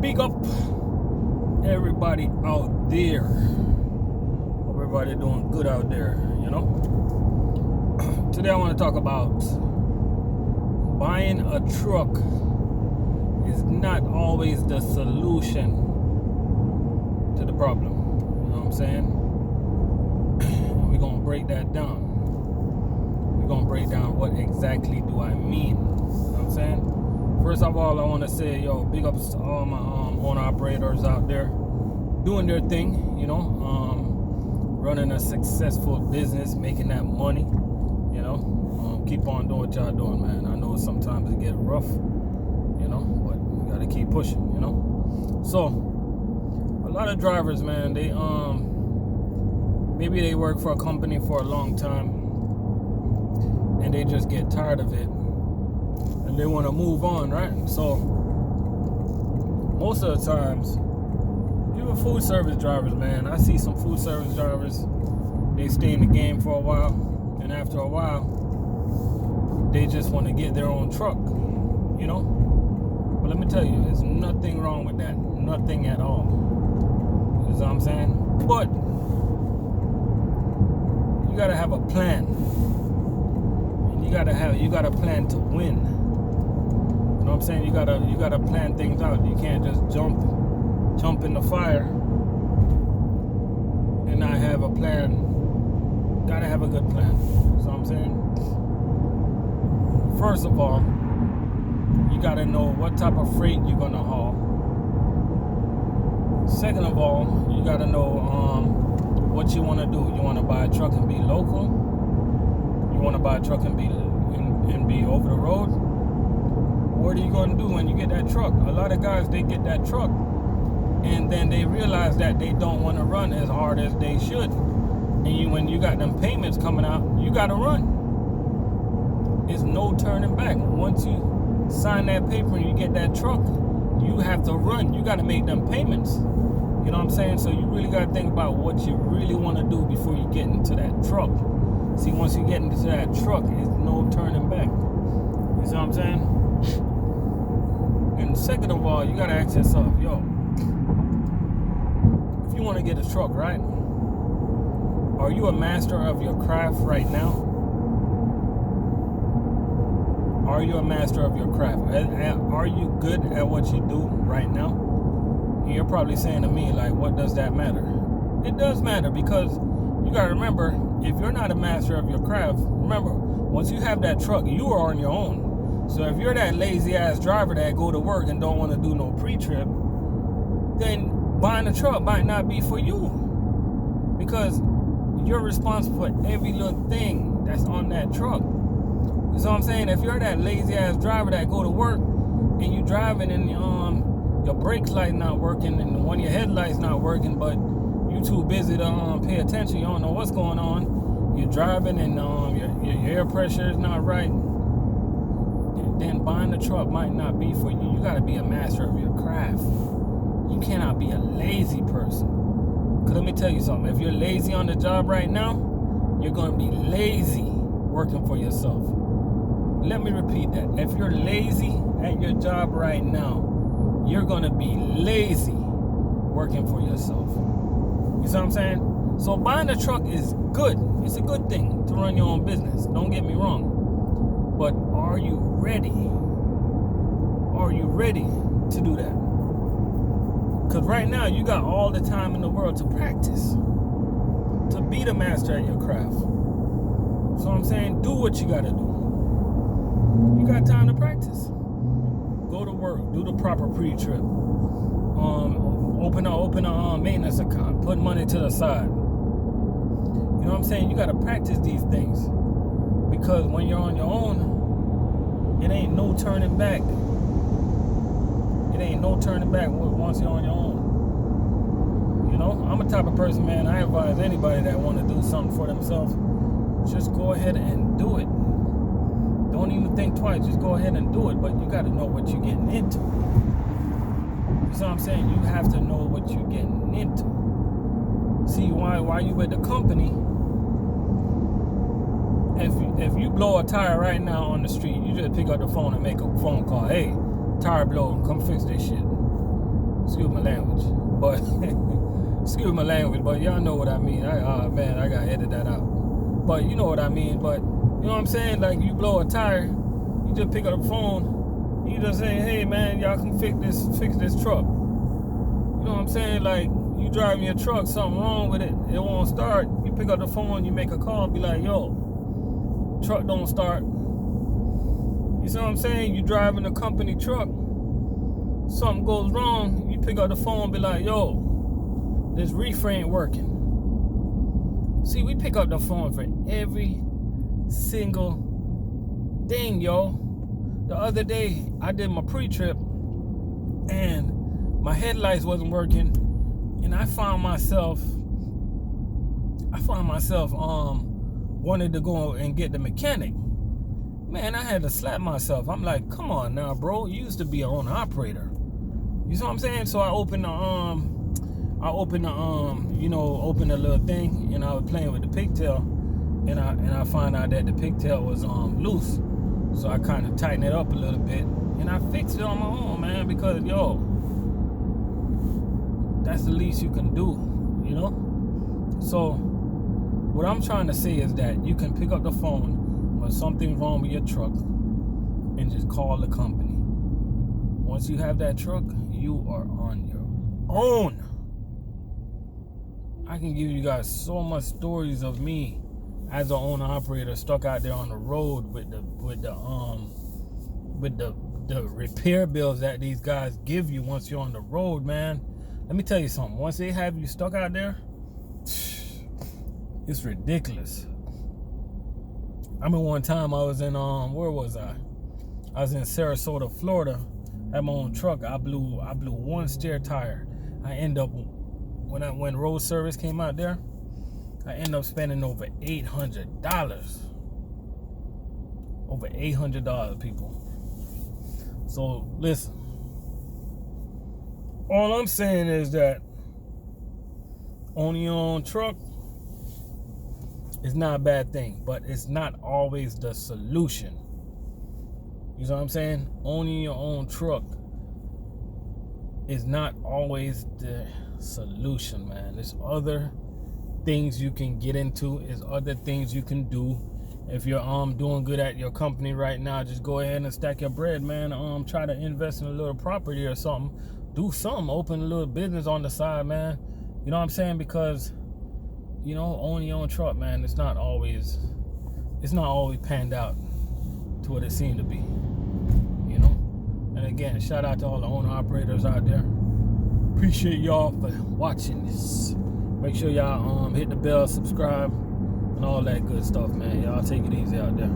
Big up everybody out there. Hope everybody doing good out there, you know. Today I want to talk about buying a truck is not always the solution to the problem. You know what I'm saying? We're going to break that down. We're going to break down what exactly do I mean. You know what I'm saying? First of all, I want to say, big ups to all my owner operators out there doing their thing, you know, running a successful business, making that money, you know. Keep on doing what y'all doing, man. I know sometimes it get rough, you know, but we got to keep pushing, you know. So, a lot of drivers, man, they, maybe they work for a company for a long time and they just get tired of it. And they want to move on, right? So most of the times, even food service drivers, man, I see some food service drivers, they stay in the game for a while, and after a while, they just want to get their own truck, you know? But let me tell you, there's nothing wrong with that. Nothing at all. You know what I'm saying? But you gotta have a plan. And you gotta plan to win. You know what I'm saying? You gotta plan things out. You can't just jump in the fire and not have a plan. Gotta have a good plan. You know what I'm saying? First of all, you gotta know what type of freight you're gonna haul. Second of all, you gotta know what you wanna do. You wanna buy a truck and be local? You wanna buy a truck and be over the road? What are you going to do when you get that truck? A lot of guys, they get that truck and then they realize that they don't want to run as hard as they should. And when you got them payments coming out, you got to run. There's no turning back. Once you sign that paper and you get that truck, you have to run. You got to make them payments. You know what I'm saying? So you really got to think about what you really want to do before you get into that truck. See, once you get into that truck, there's no turning back. You see what I'm saying? And second of all, you gotta ask yourself, if you want to get a truck, right? Are you a master of your craft right now? Are you a master of your craft? Are you good at what you do right now? And you're probably saying to me, like, what does that matter? It does matter, because you gotta remember, if you're not a master of your craft, remember, once you have that truck, you are on your own. So if you're that lazy ass driver that go to work and don't want to do no pre-trip, then buying a truck might not be for you, because you're responsible for every little thing that's on that truck. You know what I'm saying? If you're that lazy ass driver that go to work and you driving and your brakes light not working and one of your headlights not working, but you too busy to pay attention, you don't know what's going on. You're driving and your air pressure is not right. Then buying a truck might not be for you. You got to be a master of your craft. You cannot be a lazy person. Because let me tell you something. If you're lazy on the job right now, you're going to be lazy working for yourself. Let me repeat that. If you're lazy at your job right now, you're going to be lazy working for yourself. You see what I'm saying? So buying a truck is good. It's a good thing to run your own business. Don't get me wrong. But are you ready? Are you ready to do that? Because right now, you got all the time in the world to practice, to be the master at your craft. So I'm saying, do what you got to do. You got time to practice. Go to work. Do the proper pre-trip. Open a maintenance account. Put money to the side. You know what I'm saying? You got to practice these things. Because when you're on your own, it ain't no turning back. It ain't no turning back once you're on your own. You know, I'm a type of person, man, I advise anybody that want to do something for themselves, just go ahead and do it. Don't even think twice, just go ahead and do it. But you got to know what you're getting into. You see what I'm saying? You have to know what you're getting into. See, why you with the company, if you blow a tire right now on the street, you just pick up the phone and make a phone call. Hey, tire blown, come fix this shit. excuse my language, but y'all know what I mean. Man, I gotta edit that out. But you know what I mean. But you know what I'm saying? Like, you blow a tire, you just pick up the phone, you just say, hey man, y'all can fix this truck. You know what I'm saying? Like, you driving your truck, something wrong with it, it won't start. You pick up the phone, you make a call, be like, yo, truck don't start. You see what I'm saying? You driving a company truck, something goes wrong, you pick up the phone, be like, yo, this reefer ain't working. See, we pick up the phone for every single thing, yo. The other day, I did my pre-trip, and my headlights wasn't working, and I found myself wanted to go and get the mechanic. Man, I had to slap myself. I'm like, come on now, bro. You used to be an owner operator. You see what I'm saying? So I opened the little thing, and I was playing with the pigtail, and I found out that the pigtail was loose. So I kind of tightened it up a little bit, and I fixed it on my own, man, because yo, that's the least you can do, you know? So what I'm trying to say is that you can pick up the phone when something's wrong with your truck and just call the company. Once you have that truck, you are on your own. I can give you guys so much stories of me as an owner operator stuck out there on the road with the repair bills that these guys give you once you're on the road, man. Let me tell you something. Once they have you stuck out there, it's ridiculous. I mean, one time I was in where was I? I was in Sarasota, Florida. I had my own truck. I blew one steer tire. I end up when road service came out there, I end up spending over $800. Over $800, people. So listen. All I'm saying is that owning your own truck is not a bad thing, but it's not always the solution. You know what I'm saying? Owning your own truck is not always the solution, man. There's other things you can get into. There's other things you can do. If you're doing good at your company right now, just go ahead and stack your bread, man. Try to invest in a little property or something. Do something. Open a little business on the side, man. You know what I'm saying? Because, you know, owning your own truck, man, it's not always panned out to what it seemed to be. You know? And again, shout out to all the owner operators out there. Appreciate y'all for watching this. Make sure y'all hit the bell, subscribe, and all that good stuff, man. Y'all take it easy out there.